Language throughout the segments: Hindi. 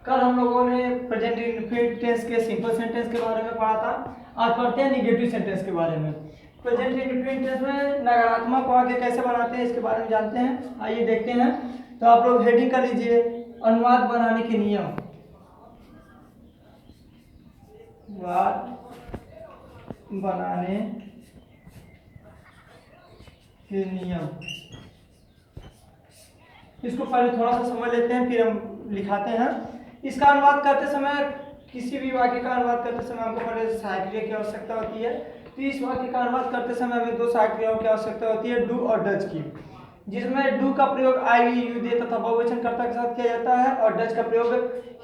कल हम लोगों ने प्रेजेंट इंडेफिनिट टेंस के सिंपल सेंटेंस के बारे में पढ़ा था। आज पढ़ते हैं निगेटिव सेंटेंस के बारे में। प्रेजेंट इंडेफिनिट टेंस में नकारात्मक वाक्य कैसे बनाते हैं इसके बारे में जानते हैं। आइए देखते हैं। तो आप लोग हेडिंग कर लीजिए, अनुवाद बनाने के नियम। अनुवाद बनाने के नियम, इसको पहले थोड़ा सा समझ लेते हैं, फिर हम लिखाते हैं। इसका अनुवाद करते समय, किसी भी वाक्य का अनुवाद करते समय हमको पहले सहायक क्रिया की आवश्यकता होती है। तो इस वाक्य का अनुवाद करते समय हमें दो सहायक क्रियाओं की आवश्यकता होती है, डू और डज की। जिसमें डू का प्रयोग आई, वी, यू, दे तथा बहुवचन कर्ता के साथ किया जाता है और डज का प्रयोग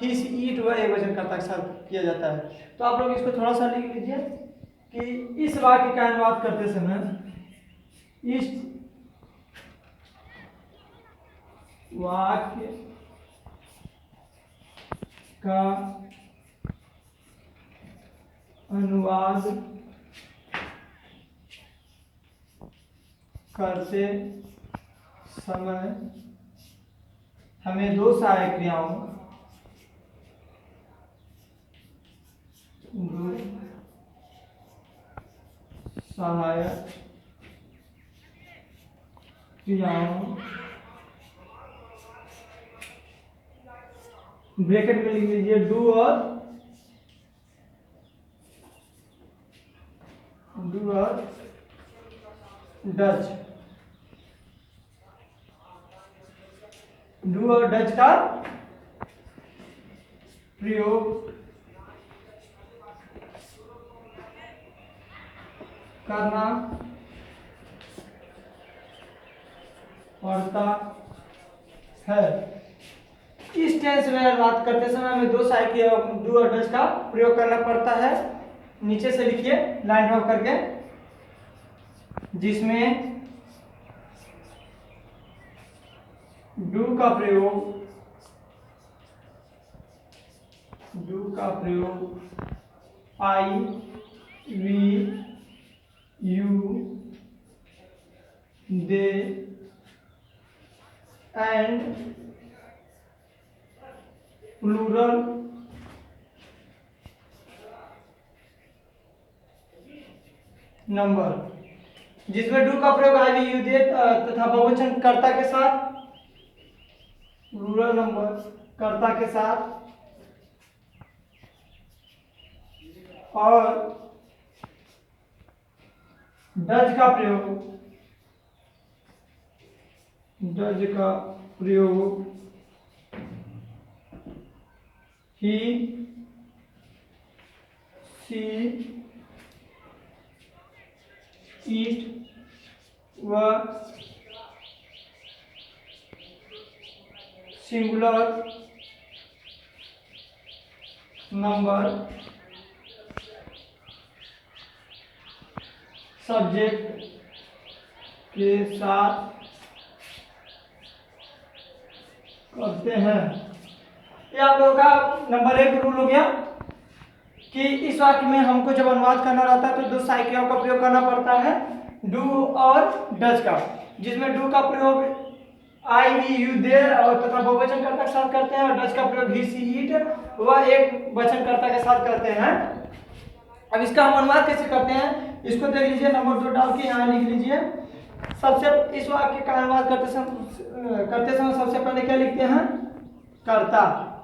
ही, सी, ईट व एकवचन कर्ता के साथ किया जाता है। तो आप लोग इसको थोड़ा सा लिख लीजिए कि इस वाक्य का अनुवाद करते समय इस वाक्य का अनुवाद करते समय हमें दो सहायक क्रियाओं ब्रैकेट में लिख लीजिए डू और डज। डू और डज का प्रयोग करना पड़ता है। इस टेंस में बात करते समय हमें दो सहायक डू और डज का प्रयोग करना पड़ता है। नीचे से लिखिए लाइन ड्रॉ करके, जिसमें डू का प्रयोग I, we, you, they and plural number. जिसमें डू का प्रयोग आई, वी, यू, दे तथा बहुवचन कर्ता के साथ, प्लूरल नंबर कर्ता के साथ, और डज का प्रयोग ही, सी, ईट व सिंगुलर नंबर सब्जेक्ट के साथ करते हैं। ये आप लोगों का नंबर 1 रूल हो गया कि इस वाक्य में हमको जब अनुवाद करना रहता है तो दो सहायक क्रियाओं का प्रयोग करना पड़ता है, डू और डज का। जिसमें डू का प्रयोग आई, वी, यू, दे और तथा बहुवचन कर्ता के साथ करते हैं और डज का प्रयोग ही, सी, ईट व एक वचन कर्ता के साथ करते हैं। अब इसका हम अनुवाद कैसे करते हैं इसको देख लीजिए। नंबर 2 डाल के यहाँ लिख लीजिए। सबसे इस वाक्य का अनुवाद करते समय सबसे पहले क्या लिखते हैं? कर्ता।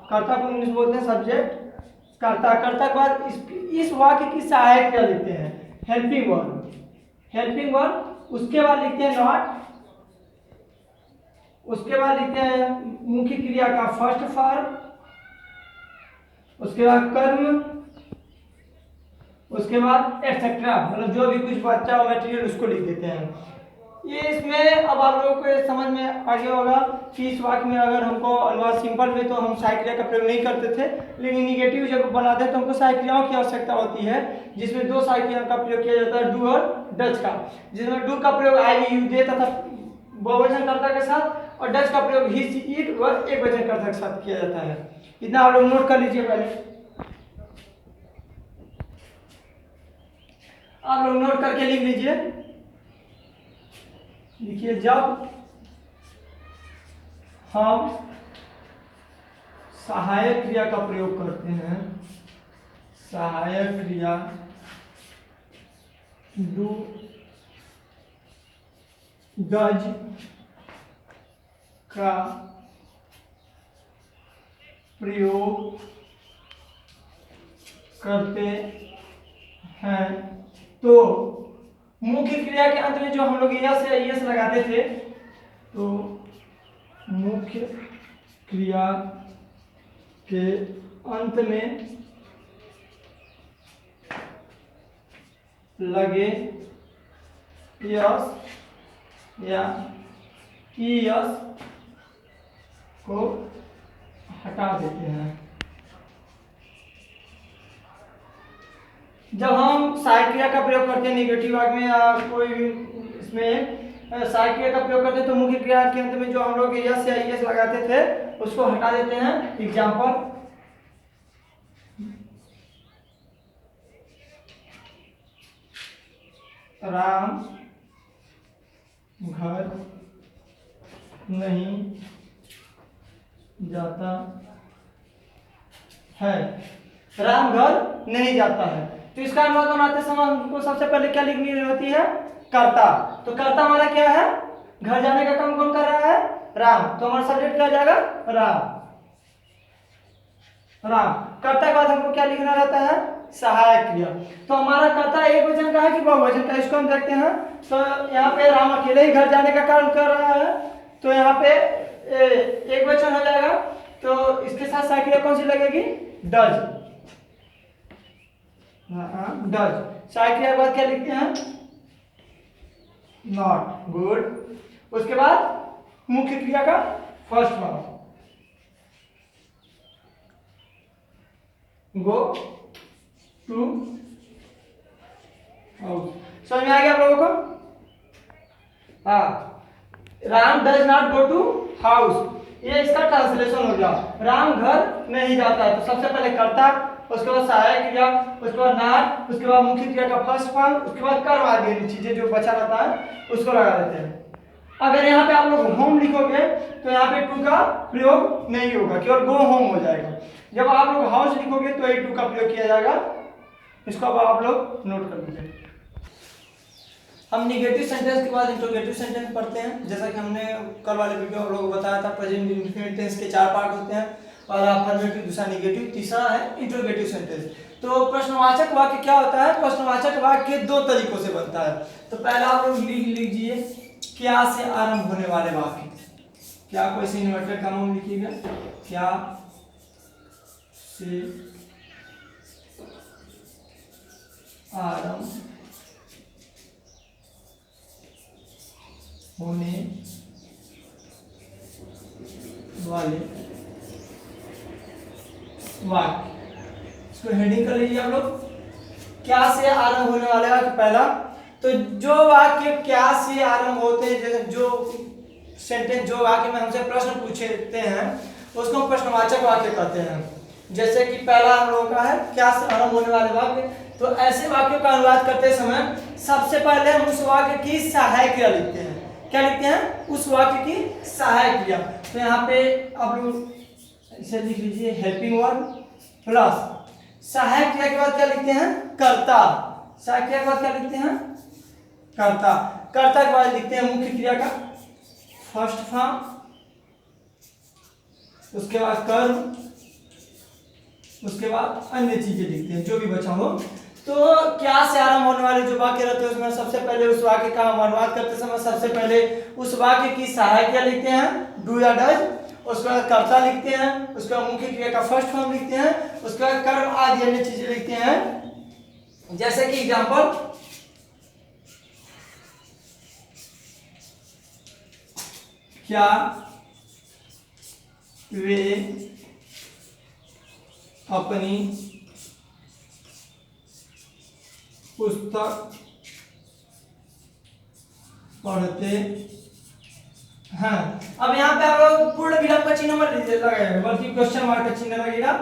कर्ता को इंग्लिश बोलते हैं सब्जेक्ट। कर्ता के बाद इस वाक्य की सहायक क्या लिखते हैं? Helping verb. उसके बाद लिखते हैं नॉट। उसके बाद लिखते हैं मुख्य क्रिया का फर्स्ट फॉर्म। उसके बाद कर्म। उसके बाद एक्सेट्रा, मतलब जो भी कुछ बचा हुआ मटेरियल उसको लिख देते हैं। ये इसमें अब आप लोगों को समझ में आ गया होगा कि इस वाक्य में अगर हमको अनुवाद सिंपल में तो हम सहायक क्रिया का प्रयोग नहीं करते थे, लेकिन निगेटिव जब बनाते हैं तो हमको सहायक क्रियाओं की आवश्यकता होती है, जिसमें दो सहायक क्रियाओं का प्रयोग किया जाता है, डू और डज का। जिसमें डू का प्रयोग आई, वी, यू, दे तथा बहुवचन कर्ता के साथ और डज का प्रयोग ही, सी, ईट व एक वचन कर्ता के साथ किया जाता है। इतना आप लोग नोट कर लीजिए। पहले आप लोग नोट करके लिख लीजिए। लिखिए, जब हम सहायक क्रिया का प्रयोग करते हैं, सहायक क्रिया डू डज का प्रयोग करते हैं। तो मुख्य क्रिया के अंत में जो हम लोग यस या यस लगाते थे, तो मुख्य क्रिया के अंत में लगे यस या ईएस को हटा देते हैं। जब हम सहायक क्रिया का प्रयोग करते हैं निगेटिव वाक्य में या कोई भी इसमें सहायक क्रिया का प्रयोग करते हैं, तो मुख्य क्रिया के अंत में जो हम लोग यस या ईएस लगाते थे उसको हटा देते हैं। एग्जाम्पल, राम घर नहीं जाता है। राम घर नहीं जाता है, तो इसका अनुवाद बनाते समय हमको सबसे पहले क्या लिखनी होती है? कर्ता। तो कर्ता हमारा क्या है? घर जाने का काम कौन कर रहा है? राम। तो हमारा सब्जेक्ट क्या जाएगा? राम। राम। कर्ता के बाद हमको क्या लिखना रहता है? सहायक क्रिया। तो हमारा कर्ता एक वचन का है कि बहुवचन का, इसको हम देखते हैं। तो यहाँ पे राम अकेले ही घर जाने का काम कर रहा है, तो यहाँ पे एक वचन हो जाएगा। तो इसके साथ सहायक क्रिया कौन सी लगेगी? डज। डज। सहायक क्रिया के बाद क्या लिखते हैं? नॉट। गुड। उसके बाद मुख्य क्रिया का first form, go to house. समझ में आ गया आप लोगों को? हाँ, Ram does not go to house, ये इसका ट्रांसलेशन हो गया। राम घर नहीं जाता है, तो सबसे पहले कर्ता, उसके बाद सहायक क्रिया, उसके बाद नॉट, उसके बाद मुख्य क्रिया का फर्स्ट फॉर्म, उसके बाद कर्म आदि चीजें जो बचा रहता है उसको लगा देते हैं। अगर यहाँ पे आप लोग होम लिखोगे तो यहाँ पे टू का प्रयोग नहीं होगा, केवल गो होम हो जाएगा। जब आप लोग हाउस लिखोगे तो ये टू का प्रयोग किया जाएगा। इसको अब आप लोग नोट कर लीजिए। हम निगेटिव सेंटेंस के बाद इंट्रोगेटिव सेंटेंस पढ़ते हैं। जैसा कि हमने कल वाले वीडियो हम लोगों को बताया था, प्रेजेंट इंडेफिनिट टेंस के 4 पार्ट होते हैं, पहला अफर्मेटिव, दूसरा नेगेटिव, तीसरा है इंट्रोगेटिव सेंटेंस। तो प्रश्नवाचक वाक्य क्या होता है? प्रश्नवाचक वाक्य 2 तरीकों से बनता है। तो पहला आप लोग लिख लीजिए, क्या से आरंभ होने वाले वाक्य। क्या को ऐसे इन्वर्टेड कॉमा में लिखिएगा, क्या से आरंभ होने वाले वाक्य, इसको हेडिंग कर लीजिए आप लोग। क्या से आरंभ होने वाले वाक्य पहला। तो जो वाक्य क्या से आरंभ होते हैं, जैसे जो सेंटेंस, जो वाक्य में हमसे प्रश्न पूछते हैं उसको हम प्रश्नवाचक वाक्य कहते हैं। जैसे कि पहला हम लोगों का है क्या से आरंभ होने वाले वाक्य। तो ऐसे वाक्यों का अनुवाद करते समय सबसे पहले हम उस वाक्य की सहायक क्रिया लिखते हैं। क्या लिखते हैं? उस वाक्य की सहायक क्रिया। तो यहाँ पे आप लोग इसे लिख लीजिए, हेल्पिंग वर्ब प्लस सहायक क्रिया के बाद क्या लिखते हैं? कर्ता। सहायक क्रिया के बाद क्या लिखते हैं? कर्ता। कर्ता के बाद लिखते हैं मुख्य क्रिया का फर्स्ट फॉर्म, उसके बाद कर्म, उसके बाद अन्य चीजें लिखते हैं जो भी बचा हो। तो क्या से आरंभ होने वाले जो वाक्य रहते हैं उसमें सबसे पहले उस वाक्य का हम अनुवाद करते समय सबसे पहले उस वाक्य की सहायक क्रिया लिखते हैं, डू या डज। उसके बाद कर्ता लिखते हैं, उसके बाद मुख्य क्रिया का फर्स्ट फॉर्म लिखते हैं, उसके बाद कर्म आदि अन्य चीजें लिखते हैं। जैसे कि एग्जांपल, क्या वे अपनी पुस्तक पढ़ते हैं। अब यहाँ पे आप लोग पूर्ण विराम का चिन्ह मत लगाएगा, बल्कि क्वेश्चन मार्क का चिन्ह लगेगा।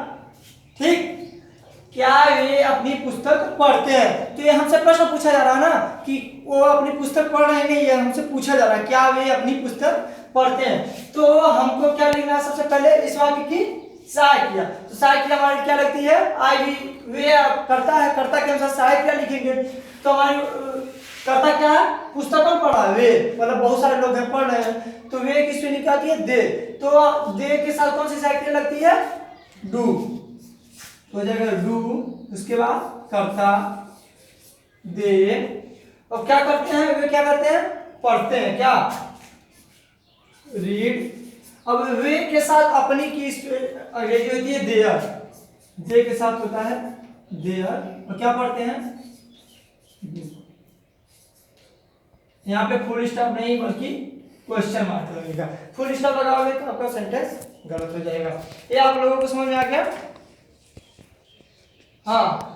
ठीक, क्या वे अपनी पुस्तक पढ़ते हैं। तो ये हमसे प्रश्न पूछा जा रहा है ना कि वो अपनी पुस्तक पढ़ रहे हैं, नहीं, ये हमसे पूछा जा रहा है क्या वे अपनी पुस्तक पढ़ते हैं। तो हमको क्या लिखना है? सबसे पहले इस वाक्य की सहायक क्रिया। तो सहायक क्रिया हमारी क्या लगती है, आई वी वे करता है, कर्ता के अनुसार सहायक क्रिया लिखेंगे। तो हमारी कर्ता क्या है, पुस्तकों पढ़ा है, वे मतलब बहुत सारे लोग हैं पढ़ रहे हैं, तो वे किस पे निकलती है, दे। तो दे के साथ कौन सी सहायक क्रिया लगती है, डू, तो हो जाएगा डू। उसके बाद कर्ता दे, और क्या करते हैं, वे क्या करते हैं, पढ़ते हैं, क्या, रीड। अब वे के साथ अपनी की अंग्रेजी होती है देयर, दे के साथ होता है देयर, और क्या पढ़ते हैं, यहाँ पे फुल स्टॉप नहीं बल्कि क्वेश्चन मार्क लगेगा। फुल स्टॉप लगाओगे तो आपका सेंटेंस गलत हो जाएगा। ये आप लोगों को समझ में आ गया। हाँ,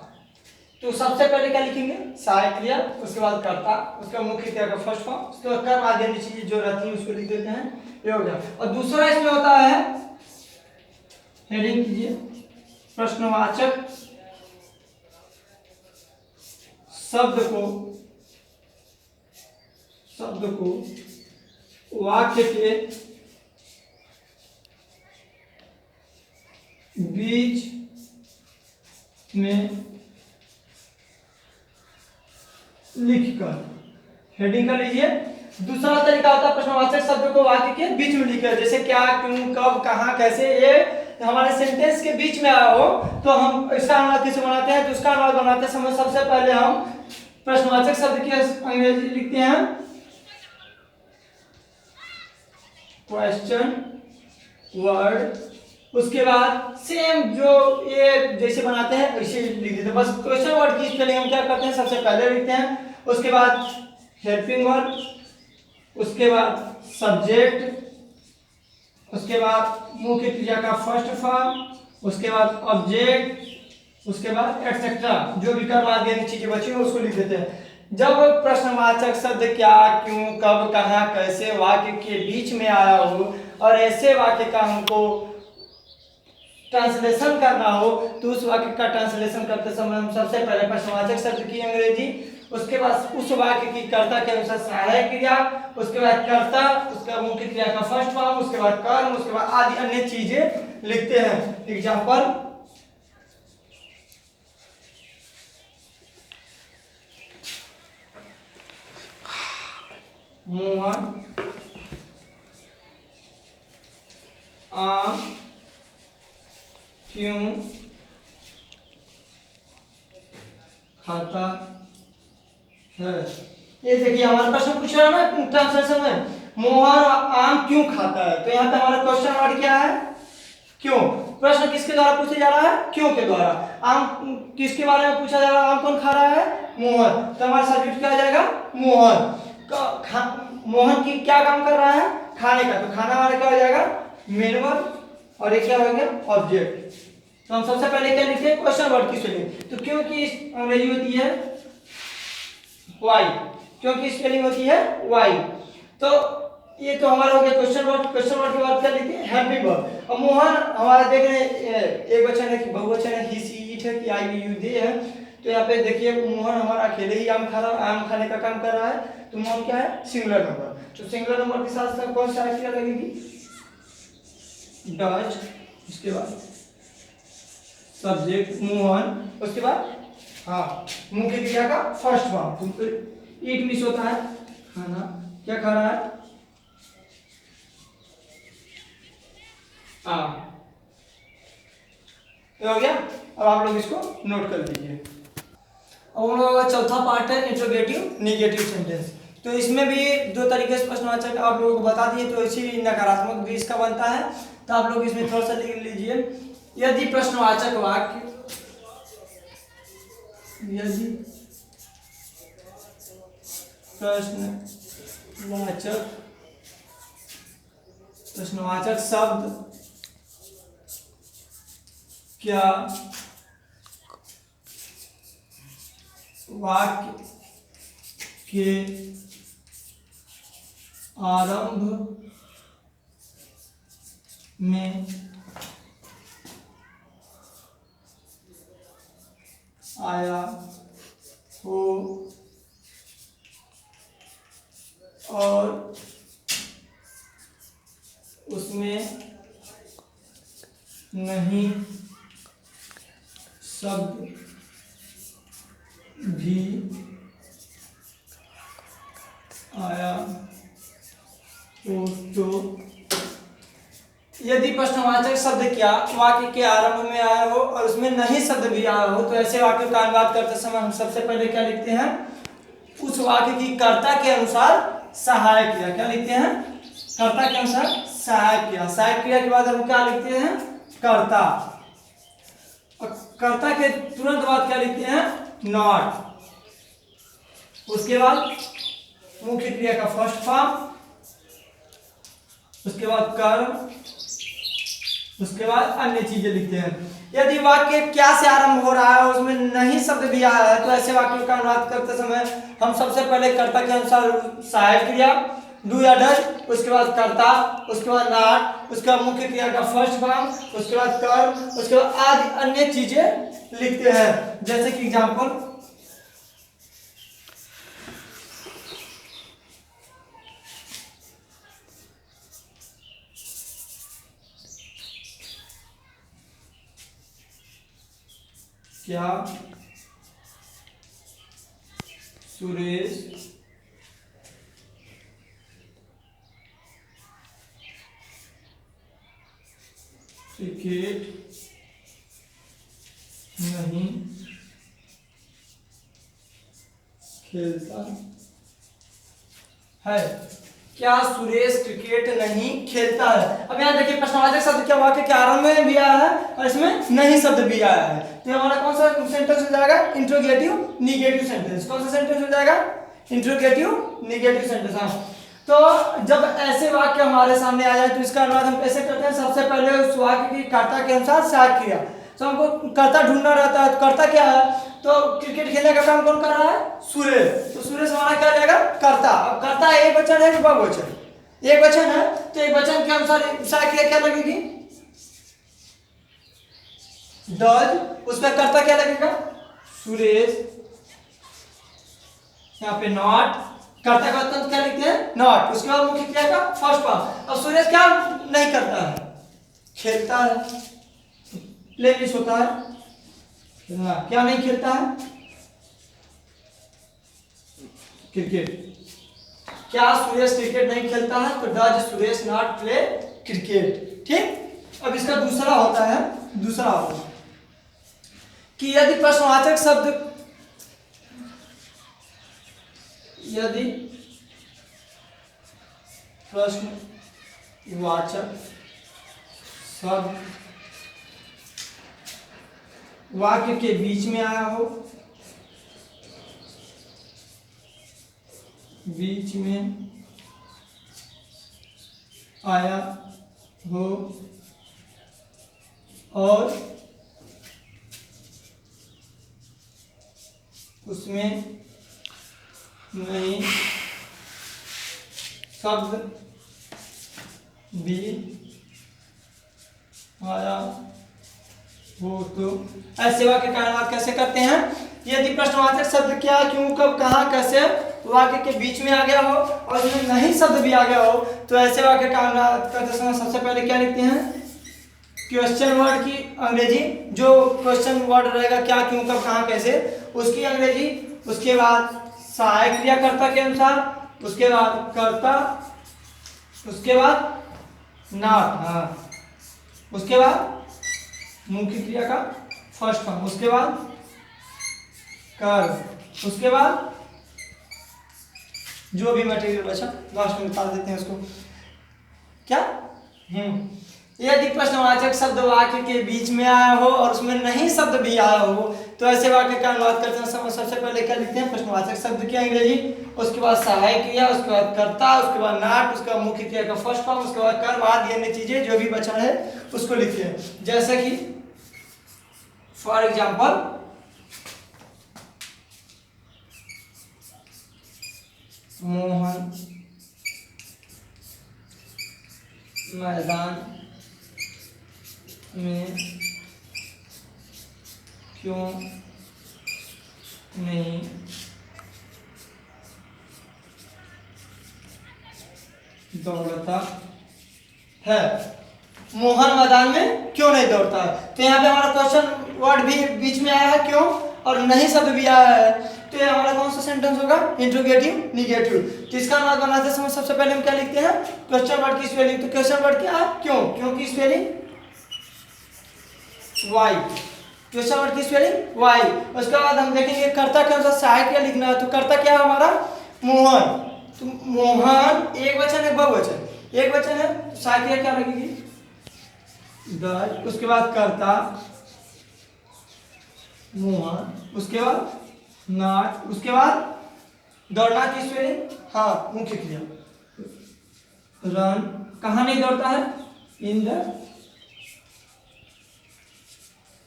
तो सबसे पहले क्या लिखेंगे, सहायक क्रिया, उसके बाद कर्ता, उसका मुख्य क्रिया का फर्स्ट फॉर्म, उसके बाद कर्म आदि अन्य चीजें जो रहती है उसको लिख देते हैं, ये हो गया। और दूसरा इसमें होता है, हेडिंग कीजिए, प्रश्नवाचक शब्द को वाक्य के बीच में लिखकर, हेडिंग कर लीजिए। दूसरा तरीका होता है प्रश्नवाचक शब्द को वाक्य के बीच में लिखकर, जैसे क्या, क्यों, कब, कहाँ, कैसे, ये हमारे सेंटेंस के बीच में आया हो तो हम इसका अनुवाद कैसे बनाते हैं, तो उसका अनुवाद बनाते समय सबसे पहले हम प्रश्नवाचक शब्द की अंग्रेजी लिखते हैं, क्वेश्चन वर्ड। उसके बाद सेम जो ये जैसे बनाते हैं वैसे लिख देते हैं, बस क्वेश्चन वर्ड की स्पेलिंग हम क्या करते हैं, सबसे पहले लिखते हैं, उसके बाद हेल्पिंग वर्ब, उसके बाद सब्जेक्ट, उसके बाद मुख्य क्रिया का फर्स्ट फॉर्म, उसके बाद ऑब्जेक्ट, उसके बाद एटसेट्रा, जो भी कर्म आदि चीजें बची हो उसको लिख देते हैं। जब प्रश्नवाचक शब्द क्या, क्यों, कब, कहाँ, कैसे वाक्य के बीच में आया हो और ऐसे वाक्य का हमको ट्रांसलेशन करना हो, तो उस वाक्य का ट्रांसलेशन करते समय हम सबसे पहले प्रश्नवाचक शब्द की अंग्रेजी, उसके बाद उस वाक्य की कर्ता के अनुसार सहायक क्रिया, उसके बाद कर्ता, उसका मुख्य क्रिया का फर्स्ट फॉर्म, उसके बाद कर्म, उसके बाद आदि अन्य चीजें लिखते हैं। एग्जाम्पल, मोहन आम क्यों खाता है। ये देखिए हमारे प्रश्न पूछ रहा है ना ट्रांसलेशन में, मोहन आम क्यों खाता है, तो यहाँ पे हमारा क्वेश्चन वर्ड क्या है, क्यों। प्रश्न किसके द्वारा पूछा जा रहा है, क्यों के द्वारा। आम किसके बारे में पूछा जा रहा है, आम कौन खा रहा है, मोहन, तो हमारा सब्जेक्ट क्या आ जाएगा, मोहन। मोहन की क्या काम कर रहा है, खाने का, तो खाना वाला क्या हो जाएगा, मेन वर्ब, और ये क्या हो गया, ऑब्जेक्ट। तो हम सबसे पहले क्या लिखते हैं, क्वेश्चन वर्ड की स्पेलिंग, तो क्योंकि अंग्रेजी होती है वाई, क्योंकि स्पेलिंग होती है वाई, तो ये तो हमारा हो गया क्वेश्चन वर्ड। क्वेश्चन वर्ड के बाद क्या लिखते हैं, हेल्पिंग वर्ब। अब मोहन हमारा देख रहे हैं एक वचन है कि बहुवचन है, ही सी इट है कि आई वी यू दे है, तो यहाँ पे देखिए मोहन हमारा अकेले ही आम खा रहा, आम खाने का काम कर रहा है, तो मोहन क्या है, सिंगुलर नंबर, तो सिंगुलर नंबर के साथ साथ कौन सा क्रिया लगेगी, डच, उसके बाद सब्जेक्ट मोहन, उसके बाद हाँ मुख्य क्रिया का फर्स्ट फॉर्म, तो ईट मिस होता है, खाना, क्या खा रहा है, ये हो गया। अब आप लोग इसको नोट कर लीजिए। अब हम लोगों का चौथा पार्ट है इंट्रोगेटिव निगेटिव सेंटेंस, तो इसमें भी दो तरीके से प्रश्नवाचक आप लोगों को बता दिए, तो इसी नकारात्मक भी इसका बनता है, तो आप लोग इसमें थोड़ा सा लिख लीजिए। यदि प्रश्नवाचक वाक्य, यदि प्रश्नवाचक शब्द क्या वाक्य के आरंभ में आया हो और उसमें नहीं शब्द भी आया हो तो यदि प्रश्नवाचक शब्द क्या वाक्य के आरंभ में आया हो और उसमें नहीं शब्द भी आया हो तो ऐसे वाक्य का अनुवाद करते समय हम सबसे पहले क्या लिखते हैं, उस वाक्य की कर्ता के अनुसार सहायक क्रिया। क्या लिखते हैं, कर्ता के अनुसार सहायक क्रिया। सहायक क्रिया के बाद हम क्या लिखते हैं, कर्ता। और कर्ता के तुरंत बाद क्या लिखते हैं, नॉट। उसके बाद मुख्य क्रिया का फर्स्ट फॉर्म, उसके बाद कर्म, उसके बाद अन्य चीजें लिखते हैं। यदि वाक्य क्या से आरंभ हो रहा है और उसमें नहीं शब्द भी आया है तो ऐसे वाक्यों का अनुवाद करते समय हम सबसे पहले कर्ता के अनुसार सहायक क्रिया डू या डज, उसके बाद कर्ता, उसके बाद नॉट, उसके बाद मुख्य क्रिया का फर्स्ट फॉर्म, उसके बाद कर्म, उसके बाद आदि अन्य चीजें लिखते हैं। जैसे कि एग्जांपल, क्या सुरेश क्रिकेट नहीं खेलता है? क्या सुरेश क्रिकेट नहीं खेलता है? अब यहाँ देखिए प्रश्नवाचक शब्द क्या वाक्य के आरंभ में भी आया है और इसमें नहीं शब्द भी आया है, तो हमारा कौन सा सेंटेंस हो जाएगा, इंट्रोगेटिव निगेटिव सेंटेंस। कौन सा सेंटेंस हो जाएगा, इंट्रोगेटिव निगेटिव सेंटेंस। हाँ, तो जब ऐसे वाक्य हमारे सामने आ जाए तो इसका अनुवाद हम कैसे करते हैं, सबसे पहले उस वाक्य की कर्ता के अनुसार सहायक क्रिया। तो हमको कर्ता ढूंढना रहता है, तो कर्ता क्या है, तो क्रिकेट खेलने का काम कौन कर रहा है, सुरेश। तो सुरेश हमारा क्या रहेगा, कर्ता। अब कर्ता एक वचन है कि बहुवचन, एक वचन है, तो एक वचन के अनुसार सहायक क्रिया क्या लगेगी, डज। उसका कर्ता क्या लगेगा, सुरेश। यहाँ पे नॉट, कर्ता का तंत्र क्या लिखते हैं, नॉट। उसके बाद मुख्य क्रिया का फर्स्ट फॉर्म। अब सुरेश क्या नहीं करता है, खेलता है, प्ले मिस होता है, क्या नहीं खेलता है, क्रिकेट। क्या सुरेश क्रिकेट नहीं खेलता है, तो does Suresh not play cricket. ठीक। अब इसका दूसरा होता है, दूसरा होता है कि यदि प्रश्नवाचक शब्द, यदि प्रश्नवाचक शब्द वाक्य के बीच में आया हो, बीच में आया हो और उसमें नहीं शब्द भी आया हो तो ऐसे वाक्य का अनुवाद कैसे करते हैं, यदि प्रश्नवाचक शब्द क्या, क्यों, कब, कहाँ, कैसे वाक्य के बीच में आ गया हो और उसमें नहीं शब्द भी आ गया हो तो ऐसे वाक्य का अनुवाद करते समय सबसे पहले क्या लिखते हैं, क्वेश्चन वर्ड की अंग्रेजी, जो क्वेश्चन वर्ड रहेगा क्या, क्यों, कब, कहाँ, कैसे, उसकी अंग्रेजी। उसके बाद सहायक क्रिया कर्ता के अनुसार, उसके बाद कर्ता, उसके बाद नॉट, हाँ, उसके बाद मुख्य क्रिया का फर्स्ट फॉर्म, उसके बाद कर्म, उसके बाद जो भी मटेरियल बचा लास्ट में निकाल देते हैं उसको। क्या, यदि प्रश्नवाचक शब्द वाक्य के बीच में आया हो और उसमें नहीं शब्द भी आया हो तो ऐसे वाक्य का अनुवाद करते समय सबसे पहले क्या लिखते हैं, प्रश्नवाचक शब्द की अंग्रेजी, उसके बाद सहायक क्रिया, उसके बाद कर्ता, उसके बाद नॉट, उसके बाद मुख्य क्रिया का फर्स्ट फॉर्म, उसके बाद कर्म आदि अन्य चीजें जो भी बचा है उसको लिखते हैं। जैसे कि फॉर एग्जाम्पल, मोहन मैदान में क्यों नहीं दौड़ता है। मोहन मैदान में क्यों नहीं दौड़ता है। तो यहाँ पे हमारा क्वेश्चन वर्ड भी बीच में आया है क्यों, और नहीं शब्द भी आया है। तो ये हमारा कौन सा सेंटेंस होगा, इंट्रोगेटिव निगेटिव। तो इसका अनुवाद बनाते समय सबसे पहले हम क्या लिखते हैं, क्वेश्चन वर्ड की स्पेलिंग। तो क्वेश्चन वर्ड क्या है, क्यों, क्यों की स्पेलिंग वाई, क्वेश्चन वर्ड की स्पेलिंग वाई। उसके बाद हम देखेंगे कर्ता के अनुसार सहायक क्या लिखना है। तो कर्ता क्या है हमारा, मोहन। तो मोहन एक वचन है बहुवचन, एक वचन है तो सहायक क्या लगेगी द। उसके बाद कर्ता मोहन, उसके बाद नाट, उसके बाद दौड़ना की स्पेलिंग, हाँ मुख्य क्रिया रन। कहाँ नहीं दौड़ता है, इन द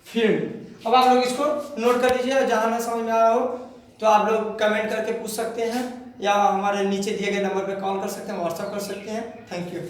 फील्ड। अब आप लोग इसको नोट कर लीजिए, जहाँ ना समझ में आ रहा हो तो आप लोग कमेंट करके पूछ सकते हैं, या हमारे नीचे दिए गए नंबर पे कॉल कर सकते हैं, व्हाट्सएप कर सकते हैं। Thank you.